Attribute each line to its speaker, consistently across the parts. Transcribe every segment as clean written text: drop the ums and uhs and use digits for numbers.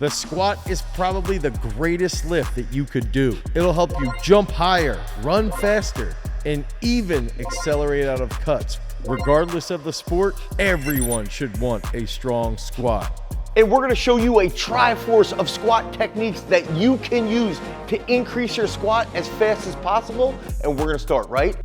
Speaker 1: The squat is probably the greatest lift that you could do. It'll help you jump higher, run faster, and even accelerate out of cuts. Regardless of the sport, everyone should want a strong squat.
Speaker 2: And we're gonna show you a triforce of squat techniques that you can use to increase your squat as fast as possible. And we're gonna start right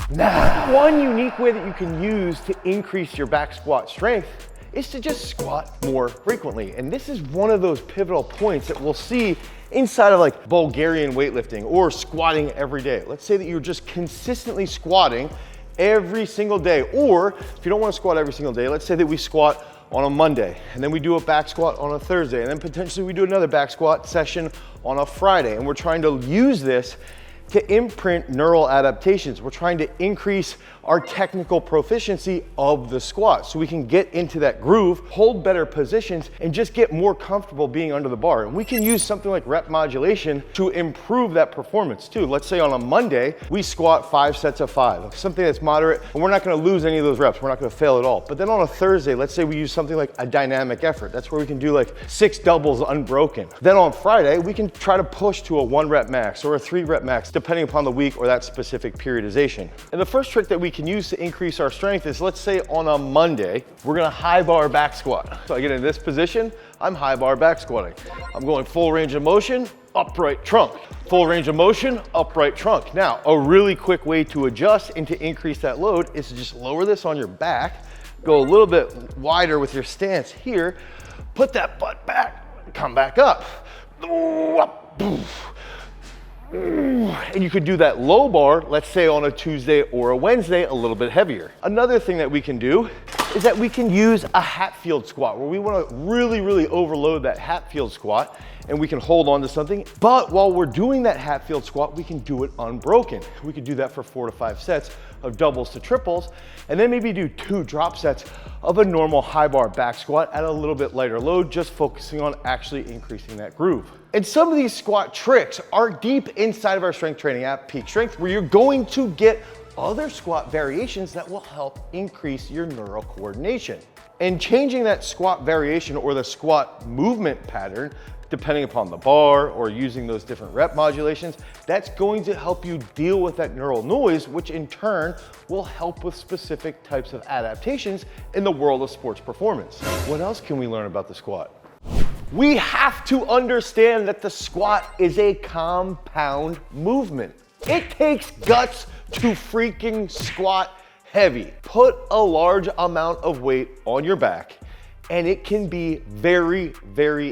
Speaker 2: now. One unique way that you can use to increase your back squat strength is to just squat more frequently. And this is one of those pivotal points that we'll see inside of like Bulgarian weightlifting or squatting every day. Let's say that you're just consistently squatting every single day, or if you don't want to squat every single day, let's say that we squat on a Monday, and then we do a back squat on a Thursday, and then potentially we do another back squat session on a Friday, and we're trying to use this to imprint neural adaptations. We're trying to increase our technical proficiency of the squat so we can get into that groove, hold better positions, and just get more comfortable being under the bar. And we can use something like rep modulation to improve that performance too. Let's say on a Monday, we squat 5 sets of 5, something that's moderate, and we're not gonna lose any of those reps. We're not gonna fail at all. But then on a Thursday, let's say we use something like a dynamic effort. That's where we can do like 6 doubles unbroken. Then on Friday, we can try to push to a 1 rep max or a 3 rep max, depending upon the week or that specific periodization. And the first trick that we can use to increase our strength is, let's say on a Monday, we're gonna high bar back squat. So I get in this position, I'm high bar back squatting. I'm going full range of motion, upright trunk. Full range of motion, upright trunk. Now, a really quick way to adjust and to increase that load is to just lower this on your back, go a little bit wider with your stance here, put that butt back, come back up. And you could do that low bar, let's say on a Tuesday or a Wednesday, a little bit heavier. Another thing that we can do is that we can use a Hatfield squat, where we want to really overload that Hatfield squat, and we can hold on to something. But while we're doing that Hatfield squat, we can do it unbroken. We could do that for 4 to 5 sets of doubles to triples, and then maybe do 2 drop sets of a normal high bar back squat at a little bit lighter load, just focusing on actually increasing that groove. And some of these squat tricks are deep inside of our strength training app, Peak Strength, where you're going to get other squat variations that will help increase your neural coordination. And changing that squat variation or the squat movement pattern, depending upon the bar or using those different rep modulations, that's going to help you deal with that neural noise, which in turn will help with specific types of adaptations in the world of sports performance. What else can we learn about the squat? We have to understand that the squat is a compound movement. It takes guts to freaking squat heavy. Put a large amount of weight on your back, and it can be very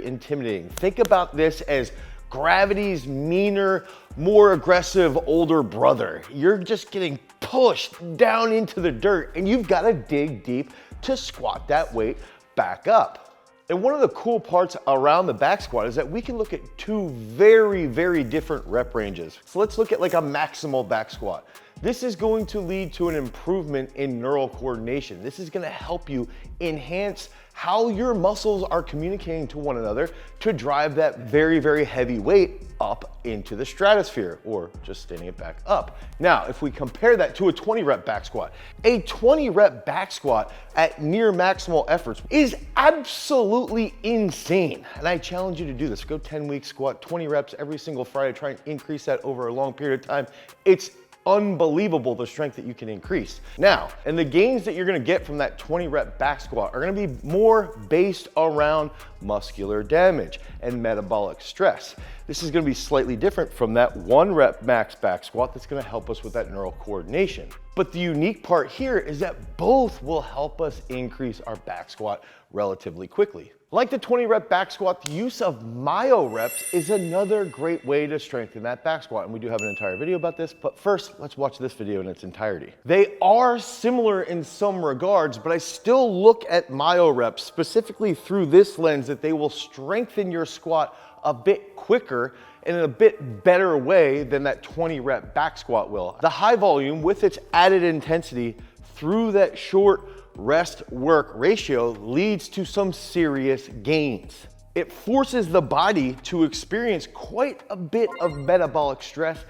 Speaker 2: intimidating. Think about this as gravity's meaner, more aggressive older brother. You're just getting pushed down into the dirt, and you've got to dig deep to squat that weight back up. And one of the cool parts around the back squat is that we can look at 2 very different rep ranges. So let's look at like a maximal back squat. This is going to lead to an improvement in neural coordination. This is gonna help you enhance how your muscles are communicating to one another to drive that very heavy weight up into the stratosphere, or just standing it back up. Now, if we compare that to a 20 rep back squat, a 20 rep back squat at near maximal efforts is absolutely insane. And I challenge you to do this. Go 10 weeks, squat 20 reps every single Friday, try and increase that over a long period of time. It's unbelievable the strength that you can increase. Now, and the gains that you're gonna get from that 20 rep back squat are gonna be more based around muscular damage and metabolic stress. This is gonna be slightly different from that 1 rep max back squat that's gonna help us with that neural coordination. But the unique part here is that both will help us increase our back squat relatively quickly. Like the 20 rep back squat, the use of myo reps is another great way to strengthen that back squat. And we do have an entire video about this, but first let's watch this video in its entirety. They are similar in some regards, but I still look at myo reps specifically through this lens that they will strengthen your squat a bit quicker and in a bit better way than that 20 rep back squat will. The high volume with its added intensity through that short rest work ratio leads to some serious gains. It forces the body to experience quite a bit of metabolic stress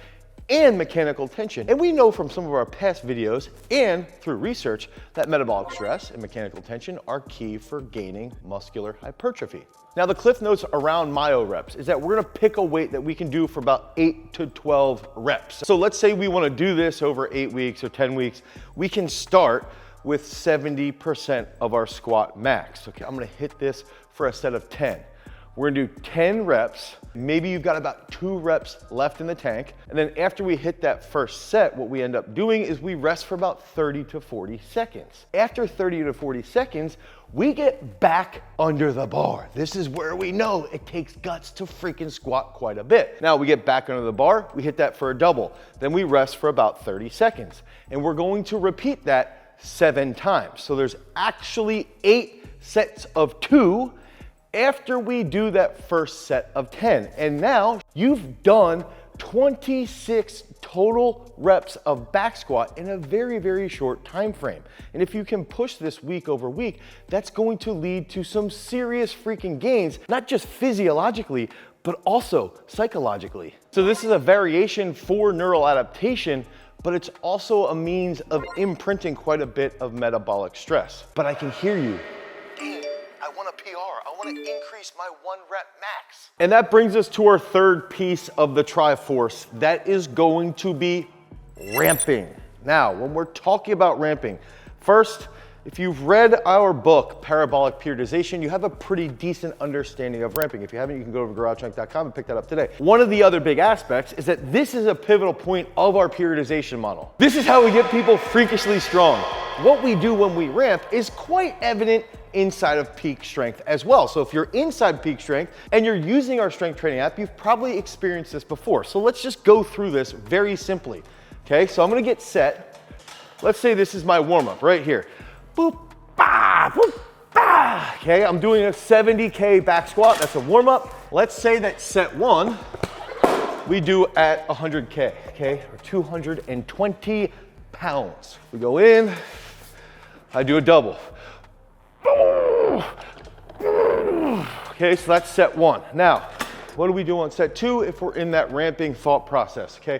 Speaker 2: and mechanical tension. And we know from some of our past videos and through research that metabolic stress and mechanical tension are key for gaining muscular hypertrophy. Now, the cliff notes around myo reps is that we're gonna pick a weight that we can do for about 8 to 12 reps. So let's say we wanna do this over 8 weeks or 10 weeks. We can start with 70% of our squat max. Okay, I'm gonna hit this for a set of 10. We're gonna do 10 reps. Maybe you've got about 2 reps left in the tank. And then after we hit that first set, what we end up doing is we rest for about 30 to 40 seconds. After 30 to 40 seconds, we get back under the bar. This is where we know it takes guts to freaking squat quite a bit. Now we get back under the bar, we hit that for a double. Then we rest for about 30 seconds. And we're going to repeat that 7 times. So there's actually 8 sets of 2 after we do that first set of 10. And now you've done 26 total reps of back squat in a very, very short time frame. And if you can push this week over week, that's going to lead to some serious freaking gains, not just physiologically, but also psychologically. So this is a variation for neural adaptation, but it's also a means of imprinting quite a bit of metabolic stress. But I can hear you. I want a PR. I want to increase my 1 rep max. And that brings us to our third piece of the Triforce. That is going to be ramping. Now, when we're talking about ramping, first, if you've read our book, Parabolic Periodization, you have a pretty decent understanding of ramping. If you haven't, you can go to garagestrength.com and pick that up today. One of the other big aspects is that this is a pivotal point of our periodization model. This is how we get people freakishly strong. What we do when we ramp is quite evident inside of peak strength as well. So if you're inside peak strength and you're using our strength training app, you've probably experienced this before. So let's just go through this very simply. Okay, so I'm gonna get set. Let's say this is my warm-up right here. Boop, bah, boop, bah. Okay, I'm doing a 70K back squat. That's a warm-up. Let's say that set 1 we do at 100K, okay, or 220 pounds. We go in, I do a double. Okay, so that's set 1. Now, what do we do on set 2 if we're in that ramping thought process, okay?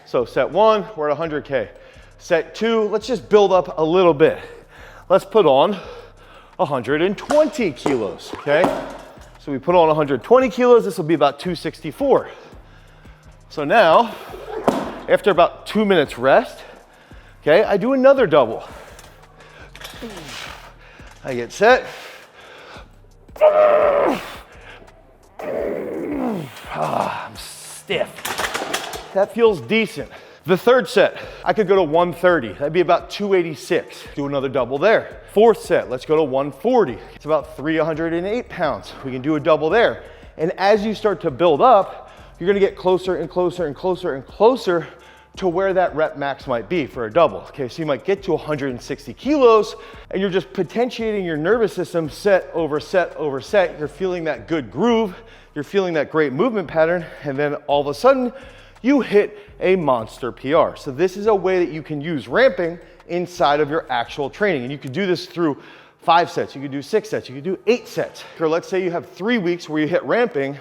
Speaker 2: So set 1, we're at 100K. Set 2, let's just build up a little bit. Let's put on 120 kilos, okay? So we put on 120 kilos, this will be about 264. So now, after about 2 minutes rest, okay, I do another double. I get set. I'm stiff. That feels decent. The third set, I could go to 130. That'd be about 286. Do another double there. Fourth set, let's go to 140. It's about 308 pounds. We can do a double there. And as you start to build up, you're gonna get closer and closer and closer and closer to where that rep max might be for a double. Okay, so you might get to 160 kilos and you're just potentiating your nervous system set over set over set. You're feeling that good groove, you're feeling that great movement pattern, and then all of a sudden you hit a monster PR. So this is a way that you can use ramping inside of your actual training. And you can do this through 5 sets, you could do 6 sets, you could do 8 sets. Or let's say you have 3 weeks where you hit ramping,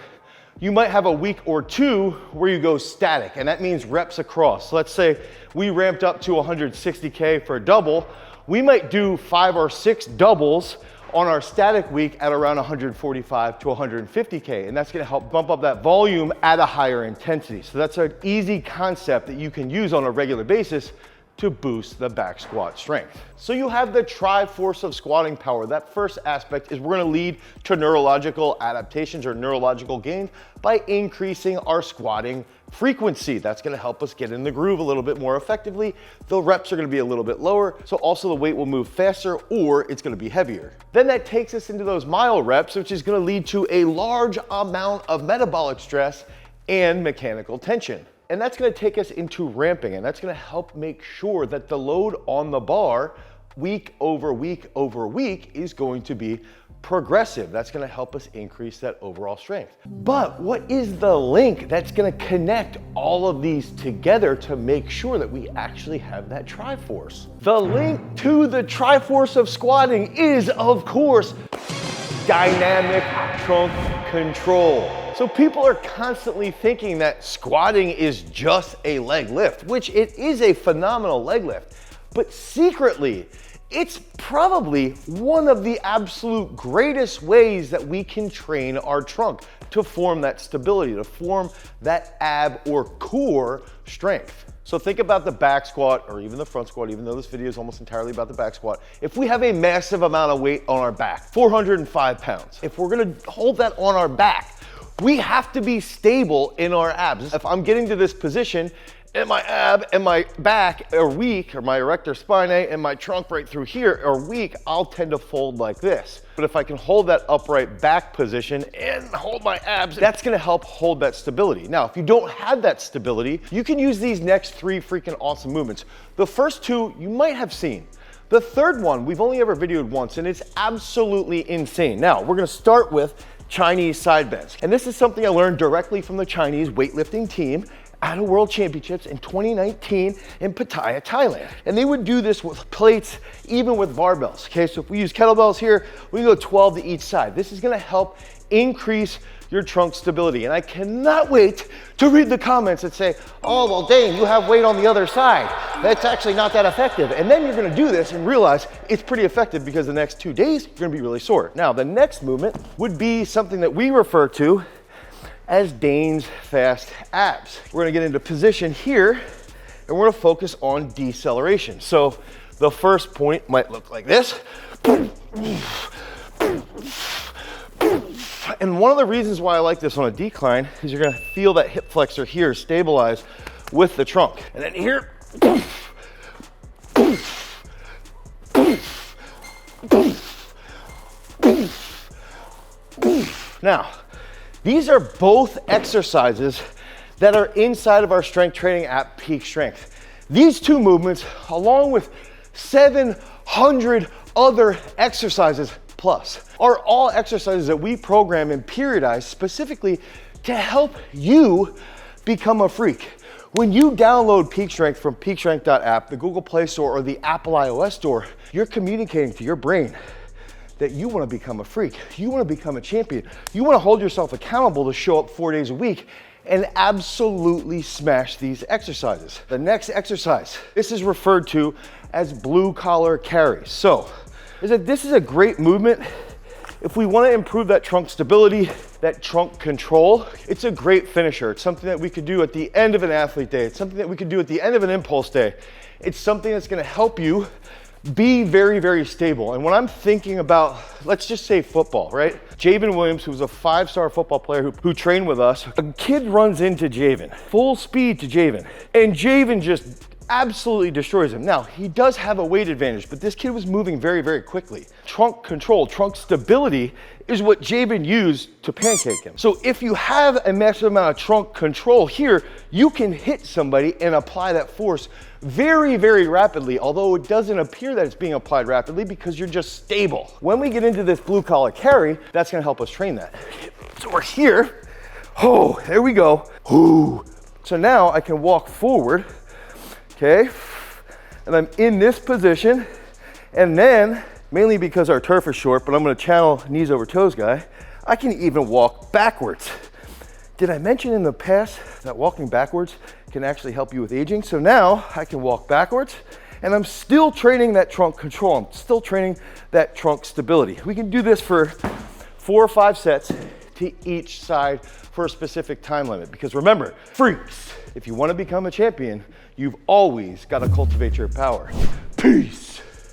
Speaker 2: you might have a week or 2 where you go static, and that means reps across. So let's say we ramped up to 160K for a double. We might do 5 or 6 doubles on our static week at around 145 to 150K, and that's gonna help bump up that volume at a higher intensity. So that's an easy concept that you can use on a regular basis to boost the back squat strength. So you have the Triforce of squatting power. That first aspect is we're gonna lead to neurological adaptations or neurological gains by increasing our squatting frequency. That's gonna help us get in the groove a little bit more effectively. The reps are gonna be a little bit lower, so also the weight will move faster or it's gonna be heavier. Then that takes us into those mile reps, which is gonna lead to a large amount of metabolic stress and mechanical tension. And that's gonna take us into ramping, and that's gonna help make sure that the load on the bar week over week over week is going to be progressive. That's gonna help us increase that overall strength. But what is the link that's gonna connect all of these together to make sure that we actually have that Triforce? The link to the Triforce of squatting is, of course, dynamic trunk control. So people are constantly thinking that squatting is just a leg lift, which it is a phenomenal leg lift, but secretly, it's probably one of the absolute greatest ways that we can train our trunk to form that stability, to form that ab or core strength. So think about the back squat or even the front squat, even though this video is almost entirely about the back squat. If we have a massive amount of weight on our back, 405 pounds, if we're gonna hold that on our back, we have to be stable in our abs. If I'm getting to this position and my ab and my back are weak, or my erector spinae and my trunk right through here are weak, I'll tend to fold like this. But if I can hold that upright back position and hold my abs, that's gonna help hold that stability. Now, if you don't have that stability, you can use these next 3 freaking awesome movements. The first 2 you might have seen. The third one, we've only ever videoed once, and it's absolutely insane. Now, we're gonna start with Chinese side bends. And this is something I learned directly from the Chinese weightlifting team at a World Championships in 2019 in Pattaya, Thailand. And they would do this with plates, even with barbells. Okay, so if we use kettlebells here, we go 12 to each side. This is gonna help increase your trunk stability. And I cannot wait to read the comments that say, oh, well, Dane, you have weight on the other side. That's actually not that effective. And then you're gonna do this and realize it's pretty effective because the next 2 days, you're gonna be really sore. Now, the next movement would be something that we refer to as Dane's fast abs. We're gonna get into position here and we're gonna focus on deceleration. So the first point might look like this. And one of the reasons why I like this on a decline is you're gonna feel that hip flexor here stabilize with the trunk. And then here, now, these are both exercises that are inside of our strength training app, Peak Strength. These 2 movements, along with 700 other exercises plus, are all exercises that we program and periodize specifically to help you become a freak. When you download Peak Strength from peakstrength.app, the Google Play Store or the Apple iOS Store, you're communicating to your brain that you want to become a freak. You want to become a champion. You want to hold yourself accountable to show up 4 days a week and absolutely smash these exercises. The next exercise, this is referred to as blue collar carries. So, this is a great movement. If we want to improve that trunk stability, that trunk control, it's a great finisher. It's something that we could do at the end of an athlete day. It's something that we could do at the end of an impulse day. It's something that's going to help you be very, very stable. And when I'm thinking about, let's just say football, right? Javen Williams, who was a 5-star football player who trained with us, a kid runs into Javen, full speed to Javen, and Javen just absolutely destroys him. Now, he does have a weight advantage, but this kid was moving very, very quickly. Trunk control, trunk stability is what Javen used to pancake him. So if you have a massive amount of trunk control here, you can hit somebody and apply that force very, very rapidly, although it doesn't appear that it's being applied rapidly because you're just stable. When we get into this blue collar carry, that's gonna help us train that. So we're here. Oh, there we go. Ooh. So now I can walk forward, okay? And I'm in this position, and then, mainly because our turf is short, but I'm gonna channel knees over toes guy, I can even walk backwards. Did I mention in the past that walking backwards can actually help you with aging? So now I can walk backwards and I'm still training that trunk control. I'm still training that trunk stability. We can do this for 4 or 5 sets to each side for a specific time limit. Because remember, freaks, if you want to become a champion, you've always got to cultivate your power. Peace.